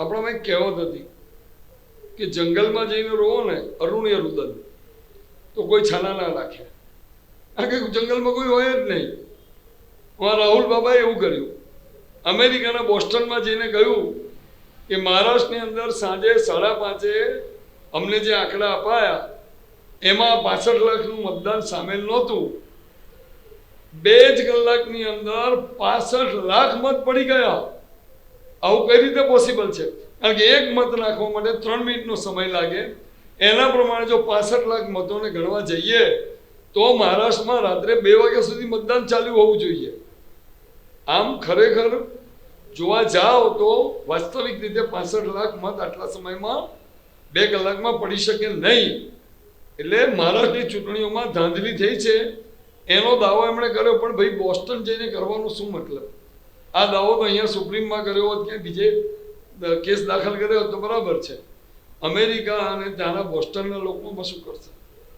આપણામાં એક કહેવત હતી કે જંગલમાં જઈને રોવો ને અરુણ્ય રુદન તો કોઈ છાના ના રાખે, કારણ કે જંગલમાં કોઈ હોય જ નહીં. અમારા રાહુલ બાબાએ એવું કર્યું. અમેરિકાના બોસ્ટનમાં જઈને કહ્યું કે મહારાષ્ટ્રની અંદર સાંજે 5:30 અમને જે આંકડા અપાયા એમાં 65 લાખનું મતદાન સામેલ નહોતું. 2 જ કલાકની અંદર 65 લાખ મત પડી ગયા. આવું કઈ રીતે પોસિબલ છે? કારણ કે એક મત નાખવા માટે 3 મિનિટનો સમય લાગે. એના પ્રમાણે જો 65 લાખ મતોને ગણવા જઈએ તો મહારાષ્ટ્રમાં રાત્રે 2 વાગ્યા સુધી મતદાન ચાલ્યું હોવું જોઈએ. આમ ખરેખર જોવા જાઓ તો વાસ્તવિક રીતે 65 લાખ મત આટલા સમયમાં 2 કલાકમાં પડી શકે નહીં. એટલે મહારાષ્ટ્રની ચૂંટણીઓમાં ધાંધલી થઈ છે એનો દાવો એમણે કર્યો, પણ ભાઈ બોસ્ટન જઈને કરવાનો શું મતલબ? આ દાવો તો અહીંયા સુપ્રીમમાં કર્યો હોત, ક્યાંય બીજે કેસ દાખલ કર્યો હોત તો બરાબર છે. અમેરિકા અને ત્યાંના બોસ્ટનના લોકોમાં શું કરશે?